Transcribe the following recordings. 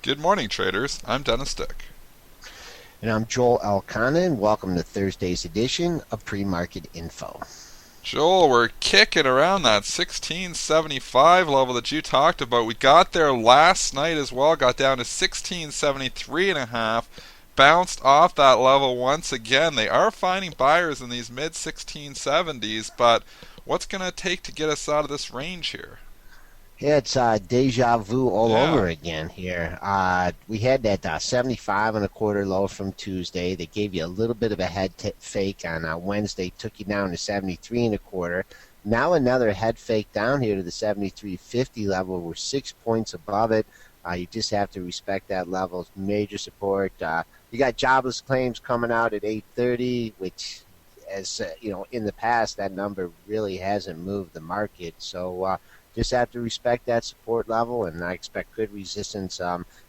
Good morning, traders. I'm Dennis Dick. And I'm Joel Elkana, and welcome to Thursday's edition of Pre-Market Info. Joel, we're kicking around that 1675 level that you talked about. We got there last night as well, got down to 1673 and a half, bounced off that level once again. They are finding buyers in these mid 1670s, but what's going to take to get us out of this range here? Yeah, it's deja vu all Yeah. over again here. We had that 75 and a quarter low from Tuesday. They gave you a little bit of a head fake on Wednesday, took you down to 73 and a quarter. Now another head fake down here to the 73.50 level. We're 6 points above it. You just have to respect that level. It's major support. You got jobless claims coming out at 8:30, which, as in the past, that number really hasn't moved the market. So just have to respect that support level, and I expect good resistance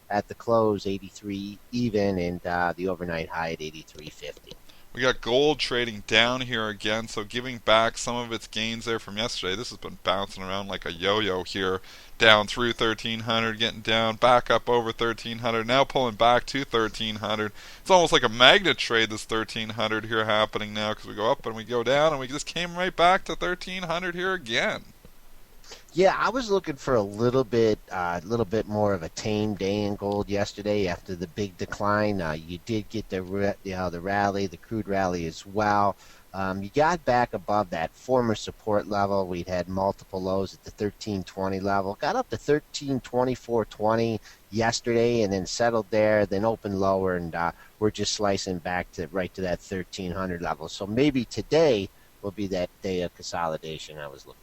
at the close, 83 even, and the overnight high at 83.50. We got gold trading down here again, so giving back some of its gains there from yesterday. This has been bouncing around like a yo-yo here, down through 1300, getting down, back up over 1300, now pulling back to 1300. It's almost like a magnet trade, this 1300 here happening now, because we go up and we go down, and we just came right back to 1300 here again. Yeah, I was looking for a little bit more of a tame day in gold yesterday after the big decline. You did get the rally, the crude rally as well. You got back above that former support level. We'd had multiple lows at the 1320 level. Got up to 1324.20 yesterday, and then settled there. Then opened lower, and we're just slicing back to right to that 1300 level. So maybe today will be that day of consolidation I was looking for.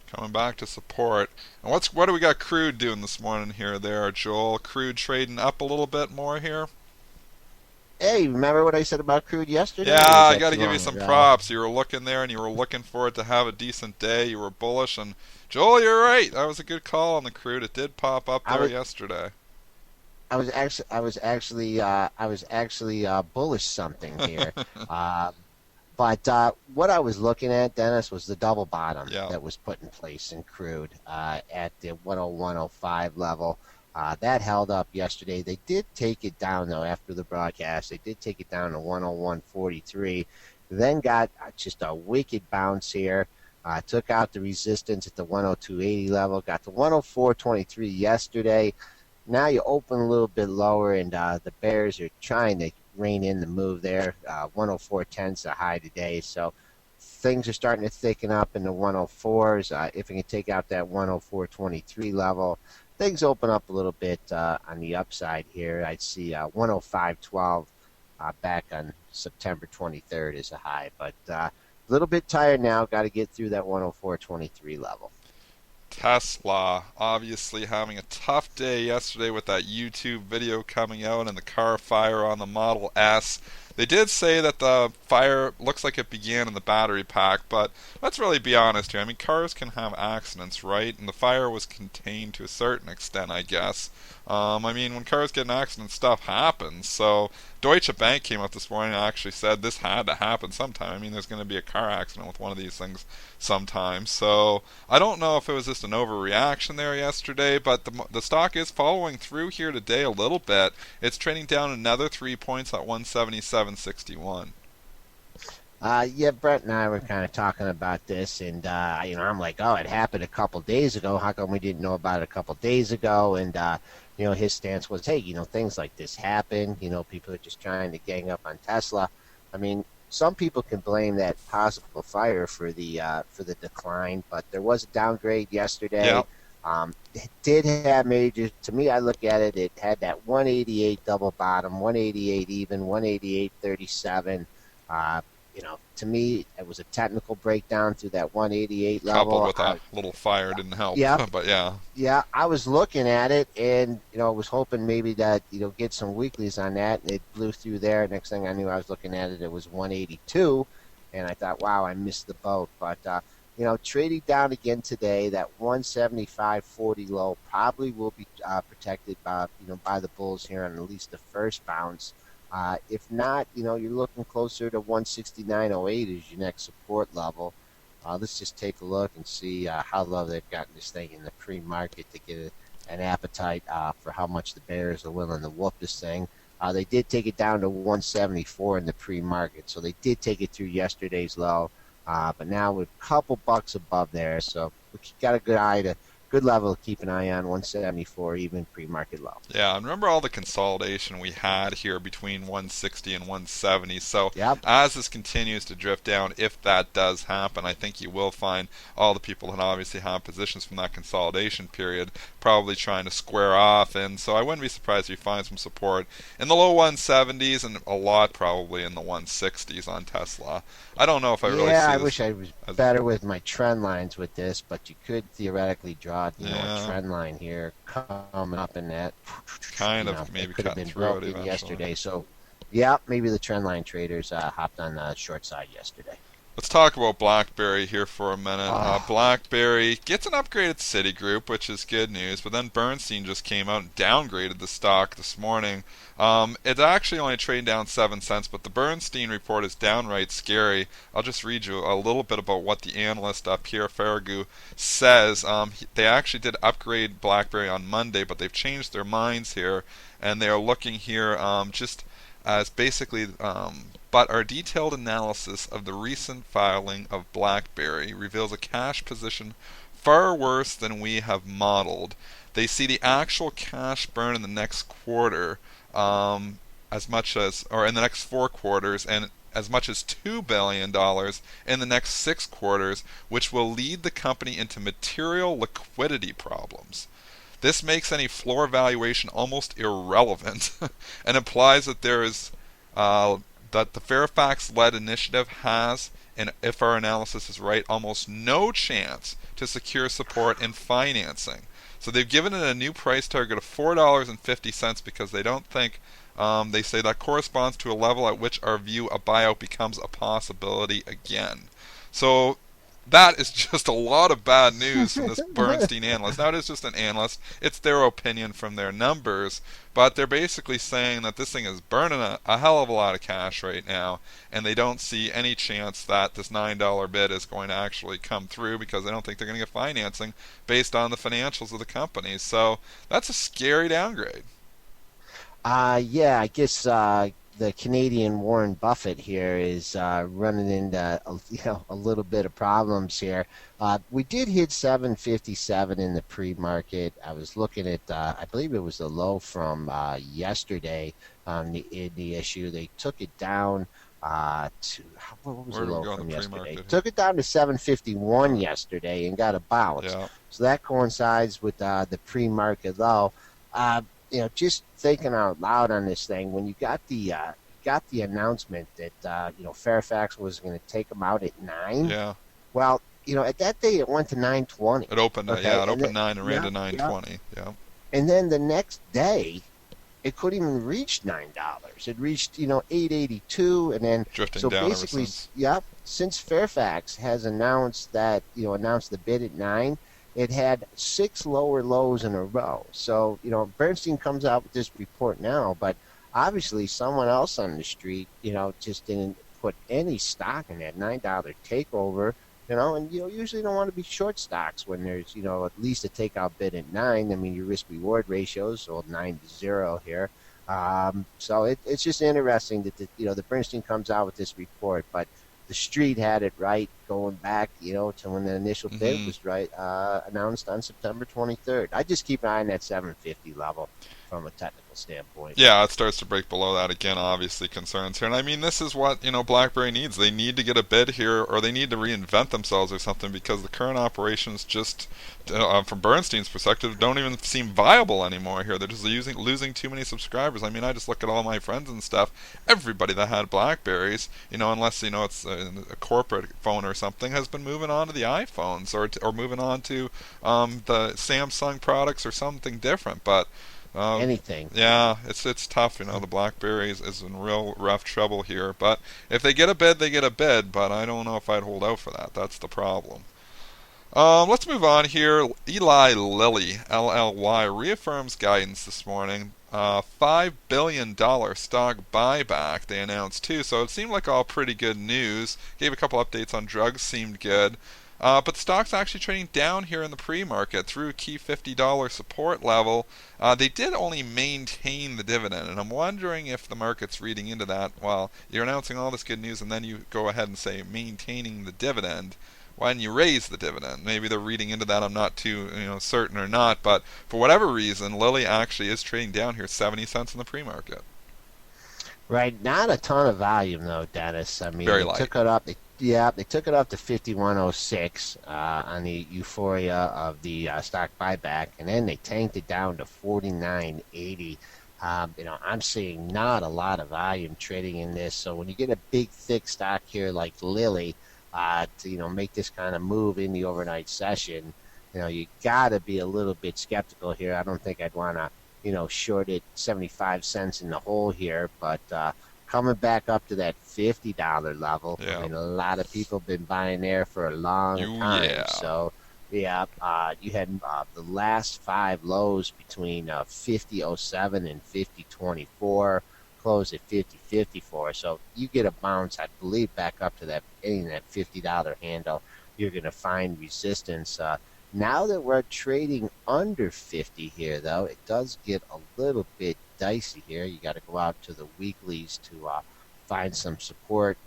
Coming back to support. And what do we got crude doing this morning here there, Joel? Crude trading up a little bit more here? Hey, remember what I said about crude yesterday? Yeah, Or was I that got to too give you long some ago? props. You were looking there and you were looking for it to have a decent day. You were bullish, and Joel, you're right. That was a good call on the crude. It did pop up I there was yesterday. I was actually bullish something here. Uh, but what I was looking at, Dennis, was the double bottom Yeah. that was put in place in crude at the 101.05 level. That held up yesterday. They did take it down, though, after the broadcast. They did take it down to 101.43. Then got just a wicked bounce here. Took out the resistance at the 102.80 level. Got to 104.23 yesterday. Now you open a little bit lower, and the bears are trying to rein in the move there. 104.10 is the high today, so things are starting to thicken up in the 104s. If we can take out that 104.23 level, things open up a little bit on the upside here. I'd see 105.12 back on September 23rd as a high, but a little bit tired now. Got to get through that 104.23 level. Tesla obviously having a tough day yesterday with that YouTube video coming out and the car fire on the Model S. They did say that the fire looks like it began in the battery pack, but let's really be honest here. I mean, cars can have accidents, right? And the fire was contained to a certain extent, I guess. I mean, when cars get in accidents, stuff happens. So Deutsche Bank came up this morning and actually said this had to happen sometime. I mean, there's going to be a car accident with one of these things sometime. So I don't know if it was just an overreaction there yesterday, but the stock is following through here today a little bit. It's trading down another 3 points at 177.61. Yeah, Brett and I were kind of talking about this, and I'm like, oh, it happened a couple days ago. How come we didn't know about it a couple days ago? And his stance was, hey, things like this happen. People are just trying to gang up on Tesla. I mean, some people can blame that possible fire for the decline, but there was a downgrade Yeah. yesterday. It did have major. To me, I look at it. It had that 188 double bottom, 188 even, 188.37. To me, it was a technical breakdown through that 188 Coupled level. with a little fire didn't help. Yeah, But yeah. yeah, I was looking at it, and I was hoping maybe that get some weeklies on that, and it blew through there. Next thing I knew, I was looking at it. It was 182, and I thought, wow, I missed the boat. But trading down again today, that 175.40 low probably will be protected by the bulls here on at least the first bounce. If not, you're looking closer to 169.08 as your next support level. Let's just take a look and see how low they've gotten this thing in the pre-market to get an appetite for how much the bears are willing to whoop this thing. They did take it down to 174 in the pre-market, so they did take it through yesterday's low. But now we're a couple bucks above there, so we got a good level to keep an eye on. 174 even pre-market low. Yeah, and remember all the consolidation we had here between 160 and 170. So Yep. as this continues to drift down, if that does happen, I think you will find all the people that obviously have positions from that consolidation period probably trying to square off. And so I wouldn't be surprised if you find some support in the low 170s and a lot probably in the 160s on Tesla. I don't know if I really Yeah, see I this wish I was as better with my trend lines with this, but you could theoretically draw, a yeah, trend line here coming up in that. kind It of maybe could have cutting been through it broken eventually. yesterday. So, yeah, maybe the trend line traders hopped on the short side yesterday. Let's talk about BlackBerry here for a minute. Oh, BlackBerry gets an upgrade at Citigroup, which is good news, but then Bernstein just came out and downgraded the stock this morning. It's actually only trading down 7 cents, but the Bernstein report is downright scary. I'll just read you a little bit about what the analyst up here, Farragut, says. They actually did upgrade BlackBerry on Monday, but they've changed their minds here, and they are looking here just as basically but our detailed analysis of the recent filing of BlackBerry reveals a cash position far worse than we have modeled. They see the actual cash burn in the next quarter as much as, or in the next 4 quarters, and as much as $2 billion in the next 6 quarters, which will lead the company into material liquidity problems. This makes any floor valuation almost irrelevant and implies that there is that the Fairfax-led initiative has, and if our analysis is right, almost no chance to secure support in financing. So they've given it a new price target of $4.50 because they don't think, they say that corresponds to a level at which our view a buyout becomes a possibility again. So that is just a lot of bad news from this Bernstein analyst. Now, it is just an analyst. It's their opinion from their numbers. But they're basically saying that this thing is burning a hell of a lot of cash right now. And they don't see any chance that this $9 bid is going to actually come through because they don't think they're going to get financing based on the financials of the company. So that's a scary downgrade. Yeah, I guess the Canadian Warren Buffett here is running into a little bit of problems here. We did hit 757 in the pre-market. I was looking at I believe it was the low from yesterday in the issue. They took it down to what was Where the do we low go in from the yesterday? pre-market here? Took it down to 751 Yeah. yesterday and got a bounce. Yeah. So that coincides with the pre-market low. Uh, just thinking out loud on this thing, when you got the announcement that Fairfax was going to take them out at 9. Yeah. Well, at that day it went to 920. It opened, Okay, yeah, it and opened then, 9 and ran yeah, to yeah, 920. Yeah. and then the next day it couldn't even reach $9. It reached 882, and then Drifting so down ever basically, since. yep. Since Fairfax has announced that announced the bid at 9, it had 6 lower lows in a row. So Bernstein comes out with this report now, but obviously someone else on the street just didn't put any stock in that $9 takeover. And usually don't want to be short stocks when there's at least a takeout bid at 9. I mean, your risk reward ratios, so 9-0 here. So it's just interesting that the Bernstein comes out with this report, but the street had it right going back, to when the initial bid was right, announced on September 23rd. I just keep an eye on that 750 level from a technical standpoint. Yeah, it starts to break below that again, obviously concerns here. And I mean, this is what, BlackBerry needs. They need to get a bid here, or they need to reinvent themselves or something, because the current operations just, from Bernstein's perspective, don't even seem viable anymore here. They're just losing too many subscribers. I mean, I just look at all my friends and stuff. Everybody that had Blackberries, unless, it's a corporate phone or something, has been moving on to the iPhones or moving on to the Samsung products or something different. But Anything. yeah, it's tough. The BlackBerry is in real rough trouble here. But if they get a bid, they get a bid. But I don't know if I'd hold out for that. That's the problem. Let's move on here. Eli Lilly, LLY, reaffirms guidance this morning. $5 billion stock buyback they announced too. So it seemed like all pretty good news. Gave a couple updates on drugs, seemed good. But the stock's actually trading down here in the pre-market through a key $50 support level. They did only maintain the dividend, and I'm wondering if the market's reading into that. Well, you're announcing all this good news, and then you go ahead and say maintaining the dividend. Why didn't you raise the dividend? Maybe they're reading into that. I'm not too certain or not, but for whatever reason, Lilly actually is trading down here 70 cents in the pre-market. Right, not a ton of volume though, Dennis. I mean, Very they light. took it up. They took it up to 51.06 on the euphoria of the stock buyback, and then they tanked it down to 49.80. I'm seeing not a lot of volume trading in this. So when you get a big, thick stock here like Lilly, to make this kind of move in the overnight session, you got to be a little bit skeptical here. I don't think I'd want to short it 75 cents in the hole here, but coming back up to that $50 level. Yeah. I mean, a lot of people have been buying there for a long time. Yeah. So, yeah, you had the last five lows between 50.07 and 50.24, closed at 50.54. So you get a bounce, I believe, back up to that $50 handle. You're going to find resistance. Now that we're trading under 50 here, though, it does get a little bit dicey here. You got to go out to the weeklies to find some support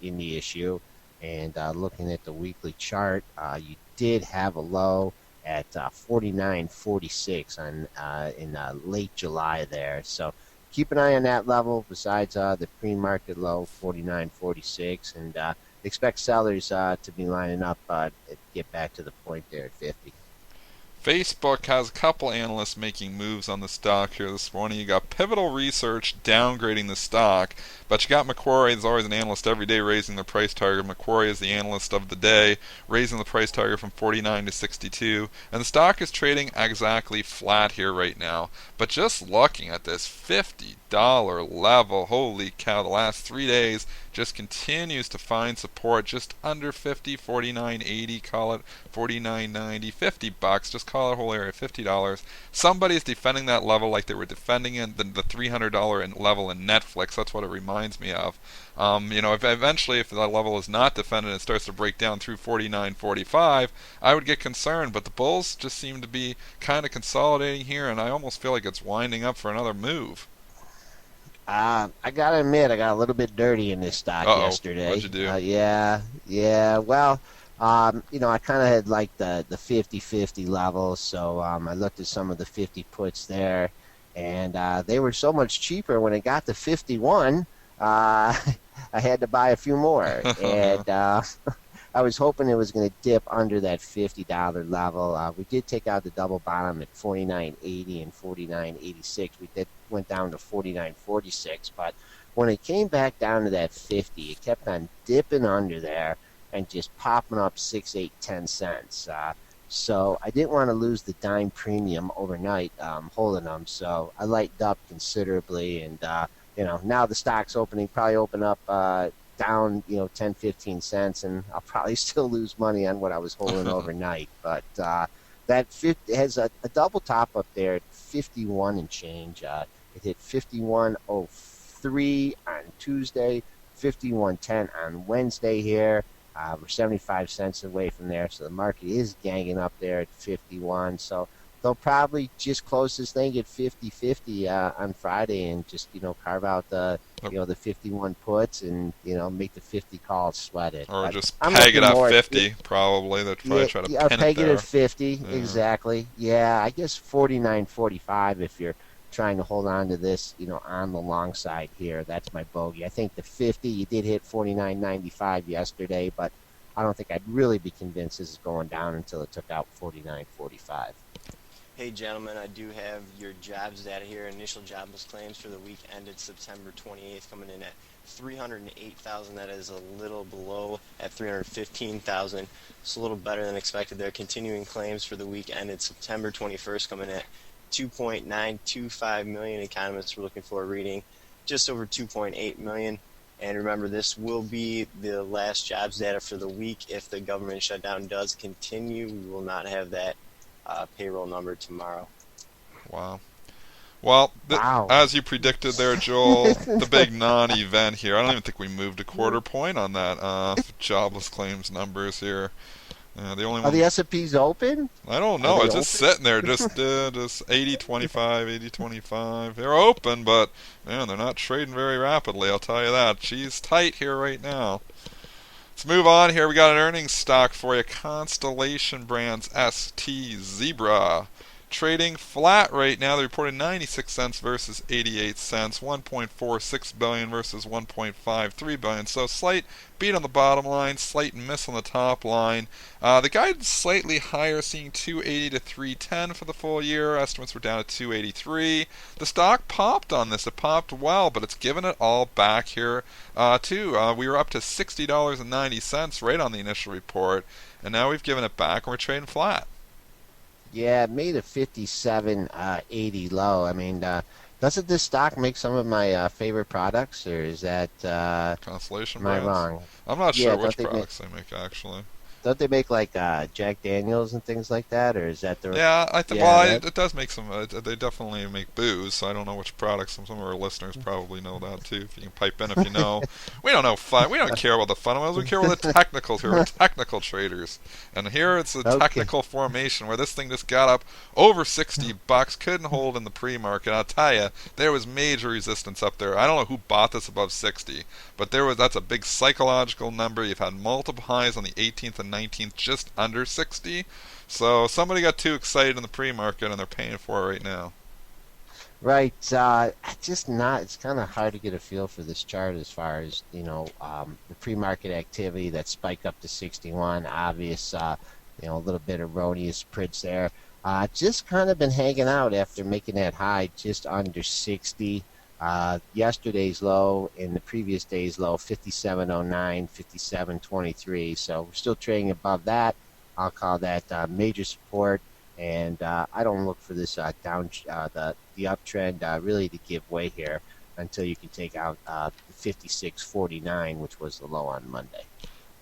in the issue. And looking at the weekly chart, you did have a low at 49.46 in late July there. So keep an eye on that level. Besides the pre-market low 49.46, and expect sellers to be lining up to get back to the point there at 50. Facebook has a couple analysts making moves on the stock here this morning. You got Pivotal Research downgrading the stock, but you got Macquarie. There's always an analyst every day raising the price target. Macquarie is the analyst of the day, raising the price target from 49 to 62, and the stock is trading exactly flat here right now. But just looking at this $50 level, holy cow, the last 3 days just continues to find support just under 50, 49.80, call it 49.90, $50, just call it whole area $50. Somebody's defending that level like they were defending the $300 level in Netflix. That's what it reminds me of. If eventually if that level is not defended and it starts to break down through 49.45, I would get concerned. But the bulls just seem to be kind of consolidating here, and I almost feel like it's winding up for another move. I gotta admit, I got a little bit dirty in this stock yesterday. What'd you do? Yeah. Well, I kind of had like the 50-50 level, so I looked at some of the 50 puts there, and they were so much cheaper when it got to 51. I had to buy a few more, and I was hoping it was going to dip under that $50 level. We did take out the double bottom at 49.80 and 49.86. Went down to 49.46, but when it came back down to that 50, it kept on dipping under there and just popping up 6, 8, 10 cents. So I didn't want to lose the dime premium overnight holding them, so I lightened up considerably, and now the stock's probably open up down 10, 15 cents, and I'll probably still lose money on what I was holding overnight. But that has a double top up there at 51 and change. It hit 51.03 on Tuesday, 51.10 on Wednesday here. We're 75 cents away from there, so the market is ganging up there at 51. So they'll probably just close this thing at 50-50 on Friday, and just carve out the the 51 puts, and make the 50 calls sweated. Or but just peg it at 50, probably. They'll probably try to pin it peg it there. at 50, exactly. Yeah, I guess 49.45 if you're trying to hold on to this, on the long side here. That's my bogey. I think the 50, you did hit 49.95 yesterday, but I don't think I'd really be convinced this is going down until it took out 49.45. Hey gentlemen, I do have your jobs data here. Initial jobless claims for the week ended September 28th coming in at 308,000. That is a little below at 315,000. It's a little better than expected there. Continuing claims for the week ended September 21st coming at 2.925 million. Economists were looking for a reading just over 2.8 million. And remember, this will be the last jobs data for the week. If the government shutdown does continue, we will not have that payroll number tomorrow. Wow. Well, as you predicted there, Joel, the big non-event here. I don't even think we moved a quarter point on that jobless claims numbers here. The only Are one the S&Ps open? I don't Are know. they It's just open? sitting there, just 80-25, 80-25. They're open, but man, they're not trading very rapidly. I'll tell you that. She's tight here right now. Let's move on here. We got an earnings stock for you. Constellation Brands ST Zebra. Trading flat right now. They reported 96 cents versus 88 cents. 1.46 billion versus 1.53 billion. So slight beat on the bottom line, slight miss on the top line. The guidance slightly higher, seeing 280 to 310 for the full year. Estimates were down at 283. The stock popped on this. It popped well, but it's given it all back here too. We were up to $60.90 right on the initial report, and now we've given it back and we're trading flat. Yeah, it made a 57.80 low. I mean, doesn't this stock make some of my favorite products, or is that Constellation am I Brands. wrong? I'm not Yeah, sure which products they make actually. don't they make like Jack Daniels and things like that, or is that the Yeah, yeah that it does make some. They definitely make booze, so I don't know which products. Some of our listeners probably know that too. If you can pipe in, if you know, we don't know fun. We don't care about the fundamentals. We care about the technicals here. We're technical traders, and here it's a okay? technical formation where this thing just got up over $60, couldn't hold in the pre-market. I'll tell you, there was major resistance up there. I don't know who bought this above 60, but that's a big psychological number. You've had multiple highs on the 18th and 19th, just under 60. So somebody got too excited in the pre-market and they're paying for it right now. Right. Just not. It's kind of hard to get a feel for this chart as far as the pre-market activity that spike up to 61. Obvious. A little bit erroneous prints there. Just kind of been hanging out after making that high just under 60. Yesterday's low and the previous day's low, 57.09, 57.23. So we're still trading above that. I'll call that major support, and I don't look for this the uptrend really to give way here until you can take out 56.49, which was the low on Monday.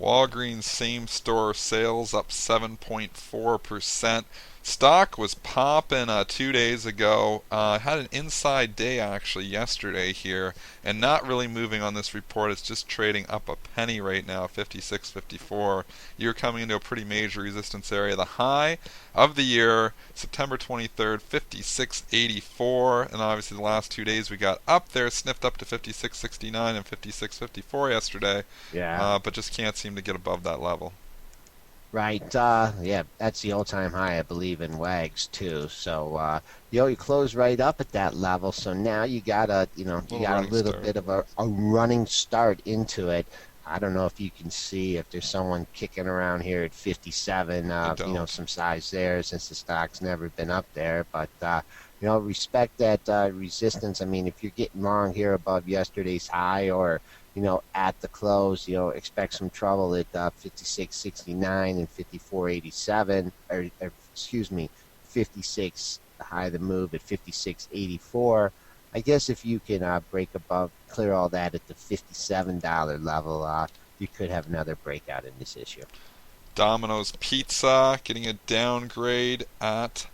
Walgreens same store sales up 7.4%. Stock was popping 2 days ago. Had an inside day actually yesterday here, and not really moving on this report. It's just trading up a penny right now, 56.54. You're coming into a pretty major resistance area. The high of the year, September 23rd, 56.84, and obviously the last 2 days we got up there, sniffed up to 56.69 and 56.54 yesterday, Yeah. but just can't seem to get above that level. Right. Yeah, that's the all-time high, I believe, in WAGs too. So, you close right up at that level. So now you got a little Start. bit of a running start into it. I don't know if you can see if there's someone kicking around here at 57. I don't. Some size there since the stock's never been up there. But respect that resistance. I mean, if you're getting long here above yesterday's high or at the close, expect some trouble at 56.69 and 54.87, or excuse me, 56, the high of the move at 56.84. I guess if you can break above, clear all that at the $57 level, you could have another breakout in this issue. Domino's Pizza getting a downgrade at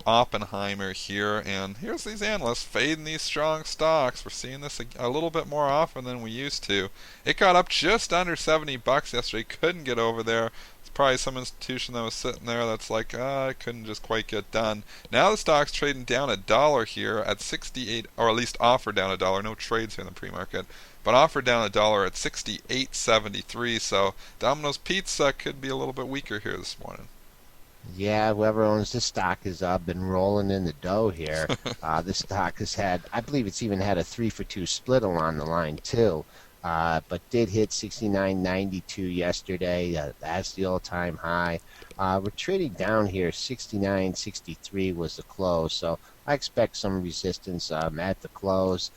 Oppenheimer here, and here's these analysts fading these strong stocks. We're seeing this a little bit more often than we used to. It got up just under $70 yesterday, couldn't get over there. It's probably some institution that was sitting there that's like, it couldn't just quite get done. Now the stock's trading down $1 here at 68, or at least offered down $1. No trades here in the pre-market, but offered down $1 at 68.73. So Domino's Pizza could be a little bit weaker here this morning. Yeah, whoever owns the stock has been rolling in the dough here. The stock has had, I believe it's even had a 3-for-2 split along the line too, but did hit 69.92 yesterday. That's the all-time high. We're trading down here. 69.63 was the close, so I expect some resistance at the close.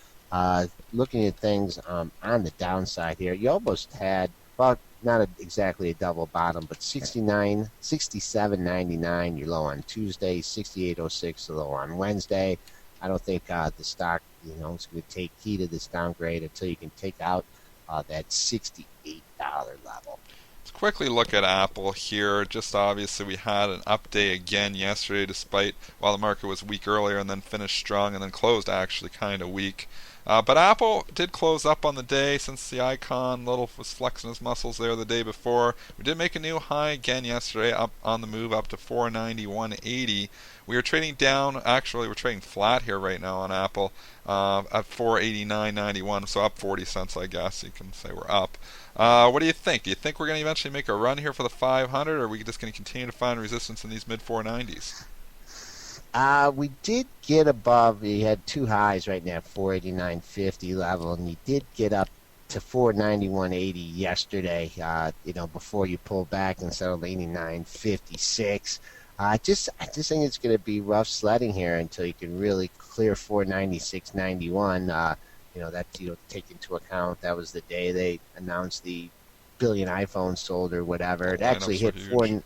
Looking at things on the downside here, you almost had, well, not exactly a double bottom, but 67.99 your low on Tuesday, 68.06 the low on Wednesday. I don't think the stock is going to take heed of this downgrade until you can take out that $68 level. Let's quickly look at Apple here. Just obviously we had an up day again yesterday, despite while the market was weak earlier and then finished strong and then closed actually kind of weak. But Apple did close up on the day since the icon little was flexing his muscles there the day before. We did make a new high again yesterday, up on the move up to 491.80. We are trading down. Actually, we're trading flat here right now on Apple at 489.91, so up 40 cents, I guess. You can say we're up. What do you think? Do you think we're going to eventually make a run here for the 500, or are we just going to continue to find resistance in these mid 490s? We did get above. We had two highs right now, 489.50 level, and you did get up to 491.80 yesterday. Before you pull back and settled 89.56. I just think it's going to be rough sledding here until you can really clear 496.91. Take into account that was the day they announced the billion iPhones sold or whatever. It actually hit it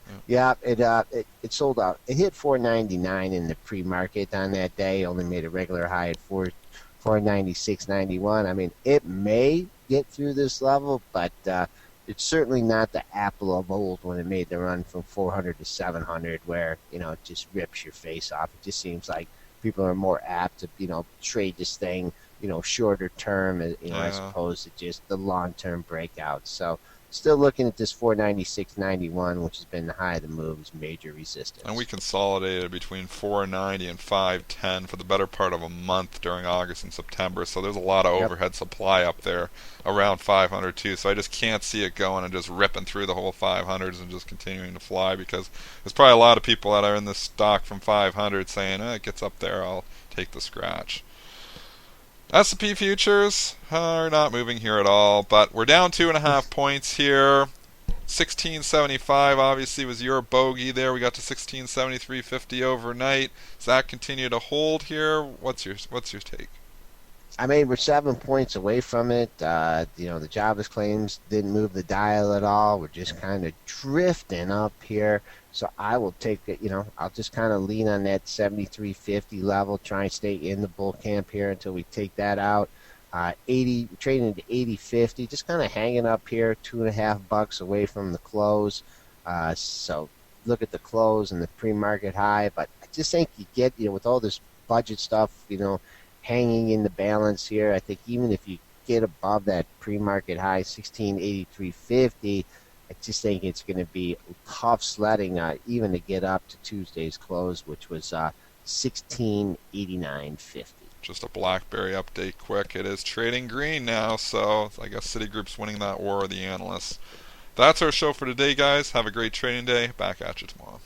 sold out. It hit 499 in the pre-market on that day. Only made a regular high at 496.91. I mean, it may get through this level, but it's certainly not the Apple of old when it made the run from 400 to 700, where it just rips your face off. It just seems like people are more apt to trade this thing shorter term, as opposed to just the long-term breakouts. So still looking at this 496.91, which has been the high of the move, as major resistance. And we consolidated between 490 and 510 for the better part of a month during August and September. So there's a lot of overhead supply up there around 500 too. So I just can't see it going and just ripping through the whole 500s and just continuing to fly, because there's probably a lot of people that are in this stock from 500 saying, it gets up there, I'll take the scratch. S&P futures are not moving here at all, but we're down 2.5 points here. 1675 obviously was your bogey there. We got to 1673.50 overnight. Does that continue to hold here? What's your take? I mean, we're 7 points away from it. The jobless claims didn't move the dial at all. We're just kind of drifting up here. So I will take it, I'll just kind of lean on that 73.50 level, try and stay in the bull camp here until we take that out. 80, trading into 80.50, just kind of hanging up here, $2.50 away from the close. So look at the close and the pre-market high, but I just think you get, with all this budget stuff, hanging in the balance here. I think even if you get above that pre-market high, 1683.50, I just think it's going to be tough sledding, even to get up to Tuesday's close, which was 1689.50. Just a BlackBerry update quick. It is trading green now, so I guess Citigroup's winning that war of the analysts. That's our show for today, guys. Have a great trading day. Back at you tomorrow.